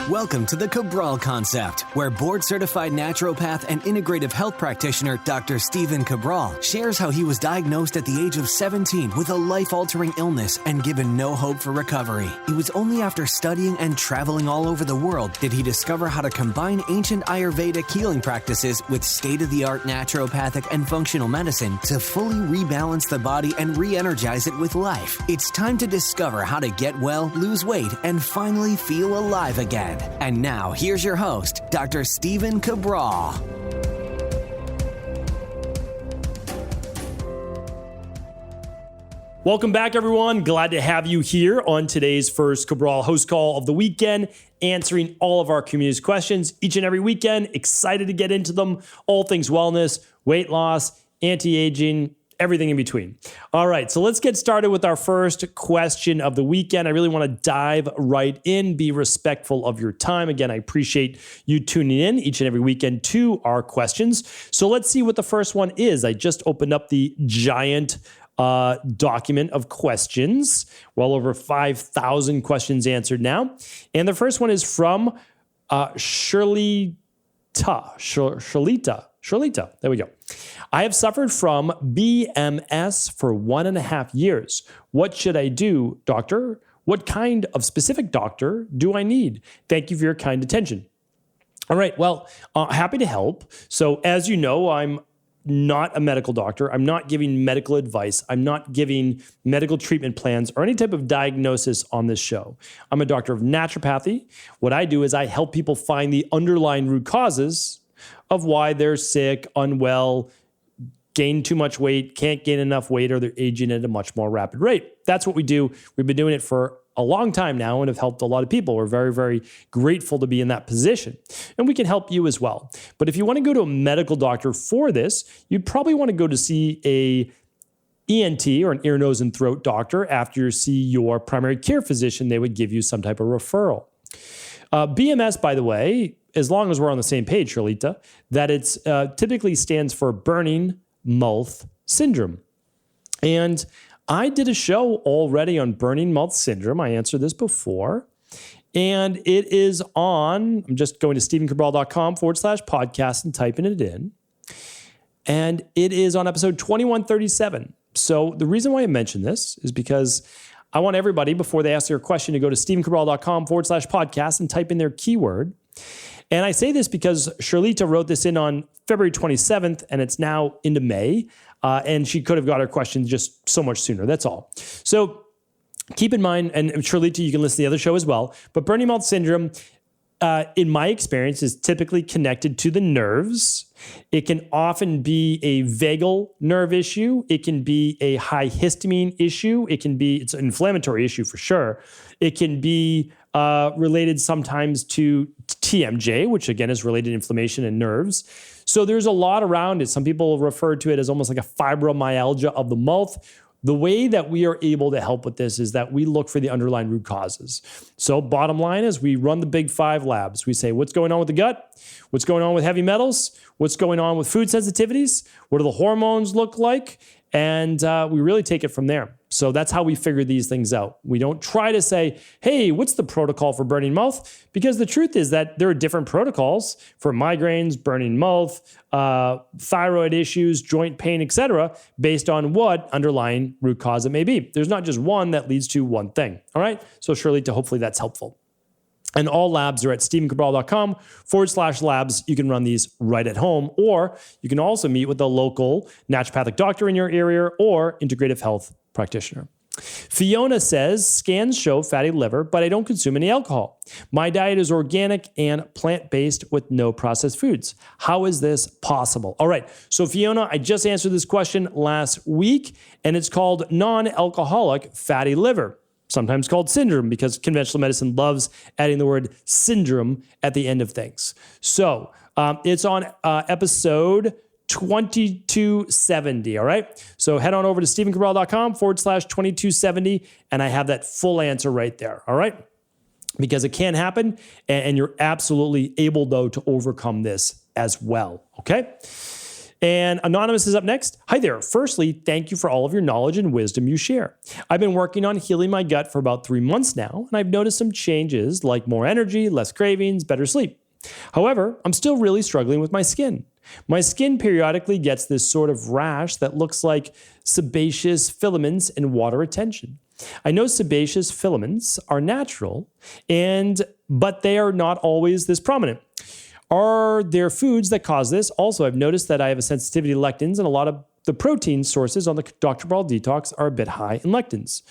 Welcome to the Cabral Concept, where board-certified naturopath and integrative health practitioner Dr. Stephen Cabral shares how he was diagnosed at the age of 17 with a life-altering illness and given no hope for recovery. It was only after studying and traveling all over the world did he discover how to combine ancient Ayurvedic healing practices with state-of-the-art naturopathic and functional medicine to fully rebalance the body and re-energize it with life. It's time to discover how to get well, lose weight, and finally feel alive again. And now, here's your host, Dr. Stephen Cabral. Welcome back, everyone. Glad to have you here on today's first Cabral HouseCall of the weekend, answering all of our community's questions each and every weekend. Excited to get into them. All things wellness, weight loss, anti-aging, everything in between. All right, so let's get started with our first question of the weekend. I really want to dive right in, be respectful of your time. Again, I appreciate you tuning in each and every weekend to our questions. So let's see what the first one is. I just opened up the giant document of questions, well over 5,000 questions answered now. And the first one is from Shirleyta. There we go. I have suffered from BMS for 1.5 years. What should I do, doctor? What kind of specific doctor do I need? Thank you for your kind attention. All right. Well, happy to help. So as you know, I'm not a medical doctor. I'm not giving medical advice. I'm not giving medical treatment plans or any type of diagnosis on this show. I'm a doctor of naturopathy. What I do is I help people find the underlying root causes of why they're sick, unwell, gain too much weight, can't gain enough weight, or they're aging at a much more rapid rate. That's what we do. We've been doing it for a long time now and have helped a lot of people. We're very, very grateful to be in that position. And we can help you as well. But if you want to go to a medical doctor for this, you'd probably want to go to see a ENT or an ear, nose, and throat doctor after you see your primary care physician. They would give you some type of referral. BMS, by the way, as long as we're on the same page, Shirleyta, that it's typically stands for burning mouth syndrome. And I did a show already on burning mouth syndrome. I answered this before. And it is on, I'm just going to stephencabral.com/podcast and typing it in. And it is on episode 2137. So the reason why I mention this is because I want everybody, before they ask their question, to go to stephencabral.com/podcast and type in their keyword. And I say this because Shirleyta wrote this in on February 27th, and it's now into May. And she could have got her question just so much sooner. That's all. So keep in mind, and Shirleyta, you can listen to the other show as well, but burning mouth syndrome, in my experience, is typically connected to the nerves. It can often be a vagal nerve issue. It can be a high histamine issue. It's an inflammatory issue for sure. It can be related sometimes to TMJ, which again is related to inflammation and nerves. So there's a lot around it. Some people refer to it as almost like a fibromyalgia of the mouth. The way that we are able to help with this is that we look for the underlying root causes. So bottom line is we run the big 5 labs. We say, what's going on with the gut? What's going on with heavy metals? What's going on with food sensitivities? What do the hormones look like? And we really take it from there. So that's how we figure these things out. We don't try to say, hey, what's the protocol for burning mouth? Because the truth is that there are different protocols for migraines, burning mouth, thyroid issues, joint pain, etc., based on what underlying root cause it may be. There's not just one that leads to one thing. All right. So Shirleyta, hopefully that's helpful. And all labs are at stephencabral.com/labs. You can run these right at home, or you can also meet with a local naturopathic doctor in your area or integrative health practitioner. Fiona says, scans show fatty liver, but I don't consume any alcohol. My diet is organic and plant-based with no processed foods. How is this possible? All right. So Fiona, I just answered this question last week, and it's called non-alcoholic fatty liver, sometimes called syndrome, because conventional medicine loves adding the word syndrome at the end of things. So it's on episode 2270, all right? So head on over to stephencabral.com/2270, and I have that full answer right there, all right? Because it can happen, and you're absolutely able, though, to overcome this as well, okay? And Anonymous is up next. Hi there. Firstly, thank you for all of your knowledge and wisdom you share. I've been working on healing my gut for about 3 months now, and I've noticed some changes like more energy, less cravings, better sleep. However, I'm still really struggling with my skin. My skin periodically gets this sort of rash that looks like sebaceous filaments and water retention. I know sebaceous filaments are natural, but they are not always this prominent. Are there foods that cause this? Also, I've noticed that I have a sensitivity to lectins, and a lot of the protein sources on the Dr. Cabral Detox are a bit high in lectins.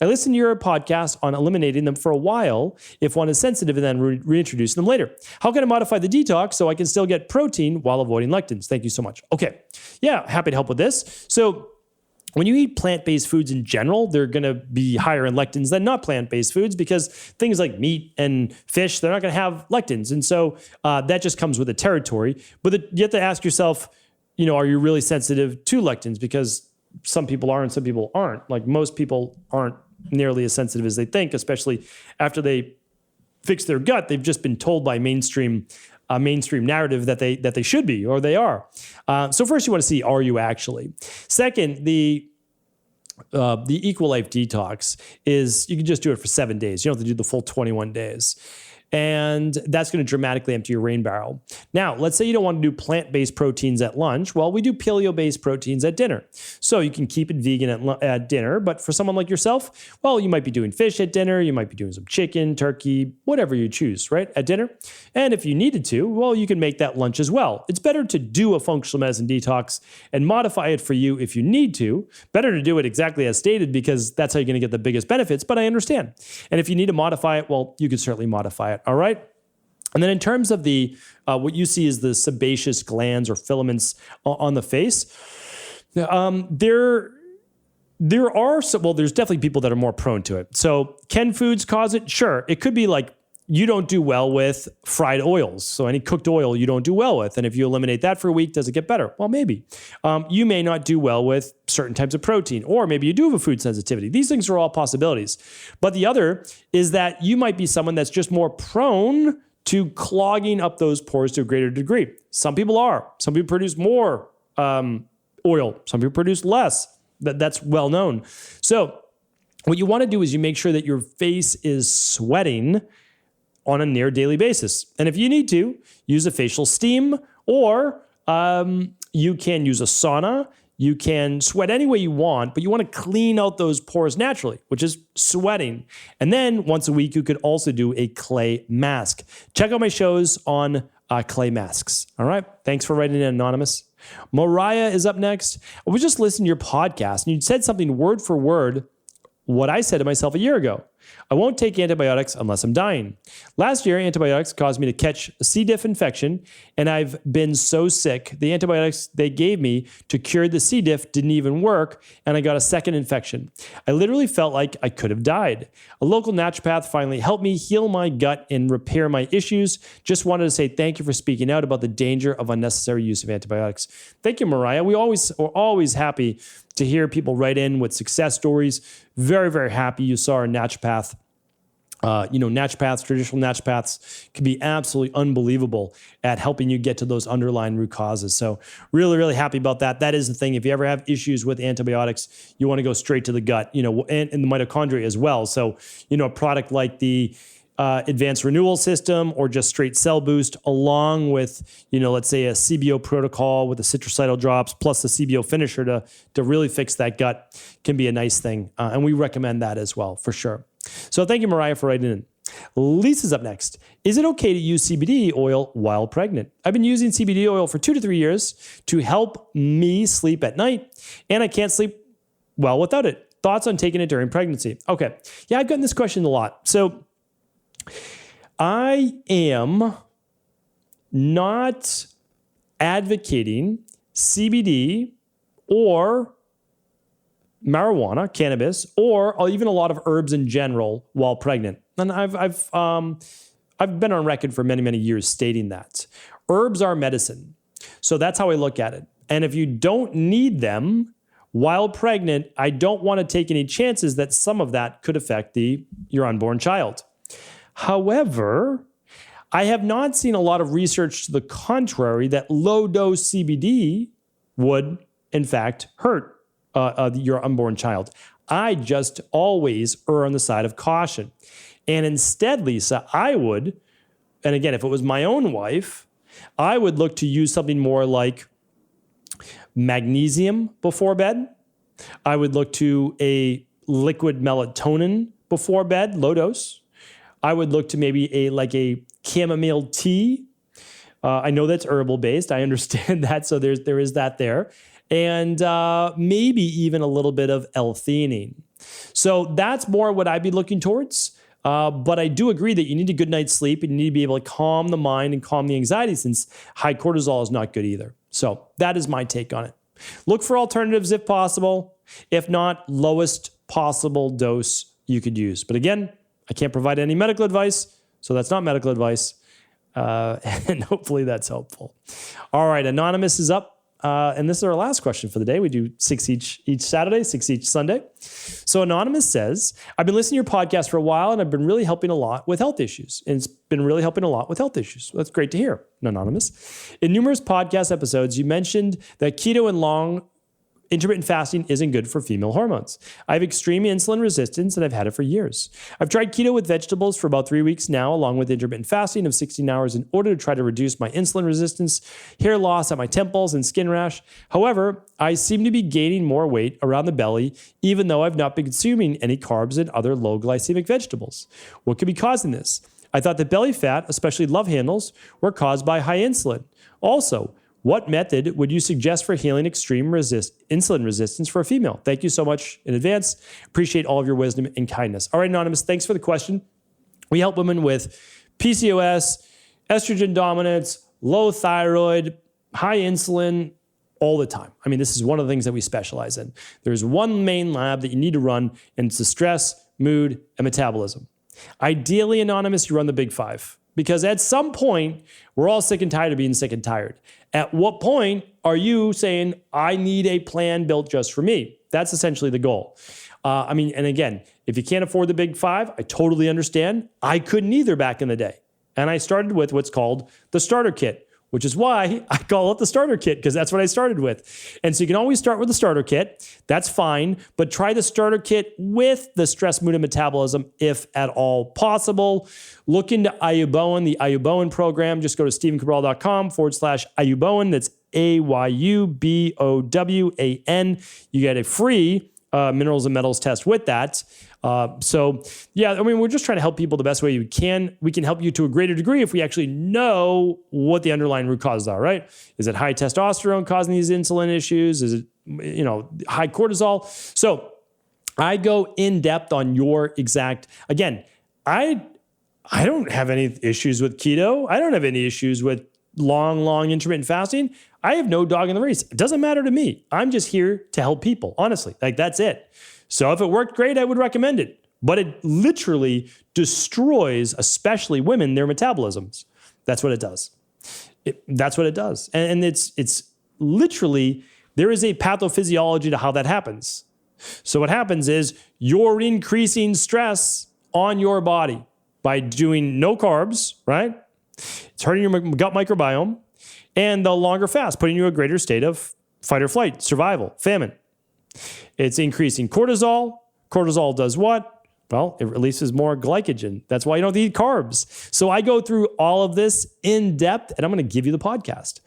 I listened to your podcast on eliminating them for a while if one is sensitive and then reintroducing them later. How can I modify the detox so I can still get protein while avoiding lectins? Thank you so much. Okay. Yeah, happy to help with this. So when you eat plant-based foods in general, they're going to be higher in lectins than not plant-based foods because things like meat and fish, they're not going to have lectins. And so that just comes with the territory. But you have to ask yourself, are you really sensitive to lectins? Because some people are and some people aren't. Like most people aren't nearly as sensitive as they think, especially after they fix their gut. They've just been told by mainstream narrative that they should be or they are. So first you want to see, are you actually? Second, the Equal Life Detox is, you can just do it for 7 days. You don't have to do the full 21 days. And that's going to dramatically empty your rain barrel. Now, let's say you don't want to do plant-based proteins at lunch. Well, we do paleo-based proteins at dinner. So you can keep it vegan at dinner. But for someone like yourself, well, you might be doing fish at dinner. You might be doing some chicken, turkey, whatever you choose, right, at dinner. And if you needed to, well, you can make that lunch as well. It's better to do a functional medicine detox and modify it for you if you need to. Better to do it exactly as stated because that's how you're going to get the biggest benefits. But I understand. And if you need to modify it, well, you can certainly modify it. All right. And then in terms of the what you see is the sebaceous glands or filaments on the face, there's definitely people that are more prone to it. So can foods cause it? Sure. It could be like you don't do well with fried oils. So any cooked oil you don't do well with. And if you eliminate that for a week, does it get better? Well, maybe. You may not do well with certain types of protein, or maybe you do have a food sensitivity. These things are all possibilities. But the other is that you might be someone that's just more prone to clogging up those pores to a greater degree. Some people are. Some people produce more oil. Some people produce less. That's well known. So what you want to do is you make sure that your face is sweating on a near daily basis. And if you need to, use a facial steam, or you can use a sauna. You can sweat any way you want, but you want to clean out those pores naturally, which is sweating. And then once a week, you could also do a clay mask. Check out my shows on clay masks. All right. Thanks for writing in, Anonymous. Mariah is up next. I was just listening to your podcast and you said something word for word what I said to myself a year ago. I won't take antibiotics unless I'm dying. Last year, antibiotics caused me to catch a C. diff infection, and I've been so sick. The antibiotics they gave me to cure the C. diff didn't even work, and I got a second infection. I literally felt like I could have died. A local naturopath finally helped me heal my gut and repair my issues. Just wanted to say thank you for speaking out about the danger of unnecessary use of antibiotics. Thank you, Mariah. We're always happy to hear people write in with success stories. Very, very happy you saw our naturopath. Naturopaths, traditional naturopaths can be absolutely unbelievable at helping you get to those underlying root causes. So really, really happy about that. That is the thing. If you ever have issues with antibiotics, you want to go straight to the gut, and the mitochondria as well. So, a product like the advanced renewal system or just straight cell boost along with, let's say a CBO protocol with the citracidal drops plus the CBO finisher to really fix that gut can be a nice thing. And we recommend that as well, for sure. So thank you, Mariah, for writing in. Lisa's up next. Is it okay to use CBD oil while pregnant? I've been using CBD oil for 2 to 3 years to help me sleep at night, and I can't sleep well without it. Thoughts on taking it during pregnancy? Okay. Yeah, I've gotten this question a lot. So I am not advocating CBD or marijuana, cannabis, or even a lot of herbs in general while pregnant. And I've been on record for many, many years stating that. Herbs are medicine. So that's how I look at it. And if you don't need them while pregnant, I don't want to take any chances that some of that could affect your unborn child. However, I have not seen a lot of research to the contrary that low-dose CBD would, in fact, hurt your unborn child. I just always err on the side of caution. And instead, Lisa, I would, and again, if it was my own wife, I would look to use something more like magnesium before bed. I would look to a liquid melatonin before bed, low dose. I would look to maybe a chamomile tea. I know that's herbal based. I understand that. So there is that there. And maybe even a little bit of L-theanine. So that's more what I'd be looking towards. But I do agree that you need a good night's sleep and you need to be able to calm the mind and calm the anxiety, since high cortisol is not good either. So that is my take on it. Look for alternatives if possible. If not, lowest possible dose you could use. But again, I can't provide any medical advice, so that's not medical advice. And hopefully that's helpful. All right, Anonymous is up. And this is our last question for the day. We do 6 each Saturday, 6 each Sunday. So Anonymous says, I've been listening to your podcast for a while and I've been really helping a lot with health issues. And it's been really helping a lot with health issues. That's great to hear, Anonymous. In numerous podcast episodes, you mentioned that keto and long intermittent fasting isn't good for female hormones. I have extreme insulin resistance and I've had it for years. I've tried keto with vegetables for about 3 weeks now, along with intermittent fasting of 16 hours in order to try to reduce my insulin resistance, hair loss at my temples, and skin rash. However, I seem to be gaining more weight around the belly, even though I've not been consuming any carbs and other low glycemic vegetables. What could be causing this? I thought that belly fat, especially love handles, were caused by high insulin. Also, what method would you suggest for healing extreme insulin resistance for a female? Thank you so much in advance. Appreciate all of your wisdom and kindness. All right, Anonymous, thanks for the question. We help women with PCOS, estrogen dominance, low thyroid, high insulin all the time. I mean, this is one of the things that we specialize in. There's one main lab that you need to run, and it's the stress, mood, and metabolism. Ideally, Anonymous, you run the big five. Because at some point, we're all sick and tired of being sick and tired. At what point are you saying, I need a plan built just for me? That's essentially the goal. And again, if you can't afford the big five, I totally understand. I couldn't either back in the day. And I started with what's called the starter kit, which is why I call it the starter kit, because that's what I started with. And so you can always start with the starter kit. That's fine. But try the starter kit with the stress, mood, and metabolism if at all possible. Look into Ayubowen, the Ayubowen program. Just go to stephencabral.com/Ayubowen. That's AYUBOWAN. You get a free minerals and metals test with that. We're just trying to help people the best way we can. We can help you to a greater degree if we actually know what the underlying root causes are, right? Is it high testosterone causing these insulin issues? Is it, high cortisol? So I go in depth on your exact, again, I don't have any issues with keto. I don't have any issues with long intermittent fasting. I have no dog in the race. It doesn't matter to me. I'm just here to help people, honestly. That's it. So if it worked great, I would recommend it. But it literally destroys, especially women, their metabolisms. That's what it does. That's what it does. And it's literally, there is a pathophysiology to how that happens. So what happens is you're increasing stress on your body by doing no carbs, right? It's hurting your gut microbiome. And the longer fast, putting you in a greater state of fight or flight, survival, famine. It's increasing cortisol. Cortisol does what? Well, it releases more glycogen. That's why you don't eat carbs. So I go through all of this in depth, and I'm going to give you the podcast.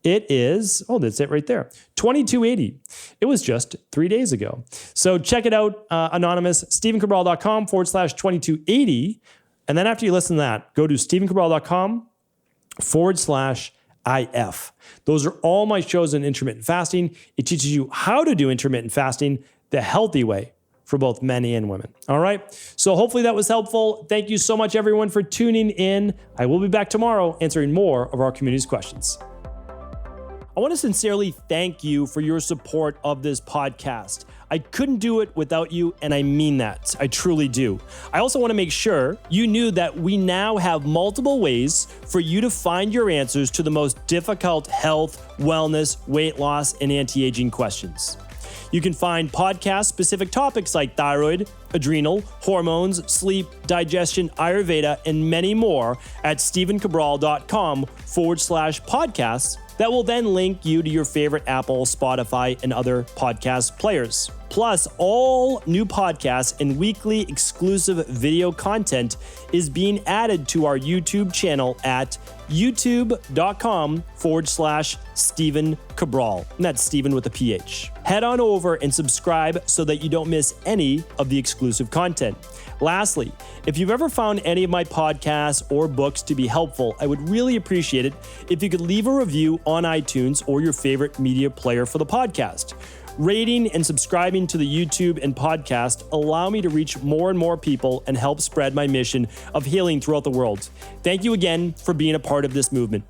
It is, that's it right there, 2280. It was just 3 days ago. So check it out, Anonymous, stephencabral.com/2280. And then after you listen to that, go to stephencabral.com/IF. Those are all my shows on intermittent fasting. It teaches you how to do intermittent fasting the healthy way for both men and women. All right. So hopefully that was helpful. Thank you so much, everyone, for tuning in. I will be back tomorrow answering more of our community's questions. I want to sincerely thank you for your support of this podcast. I couldn't do it without you, and I mean that. I truly do. I also want to make sure you knew that we now have multiple ways for you to find your answers to the most difficult health, wellness, weight loss, and anti-aging questions. You can find podcast-specific topics like thyroid, adrenal, hormones, sleep, digestion, Ayurveda, and many more at stephencabral.com/podcasts. that will then link you to your favorite Apple, Spotify, and other podcast players. Plus, all new podcasts and weekly exclusive video content is being added to our YouTube channel at youtube.com/Stephen Cabral. And that's Stephen with a PH. Head on over and subscribe so that you don't miss any of the exclusive content. Lastly, if you've ever found any of my podcasts or books to be helpful, I would really appreciate it if you could leave a review on iTunes or your favorite media player for the podcast. Rating and subscribing to the YouTube and podcast allow me to reach more and more people and help spread my mission of healing throughout the world. Thank you again for being a part of this movement.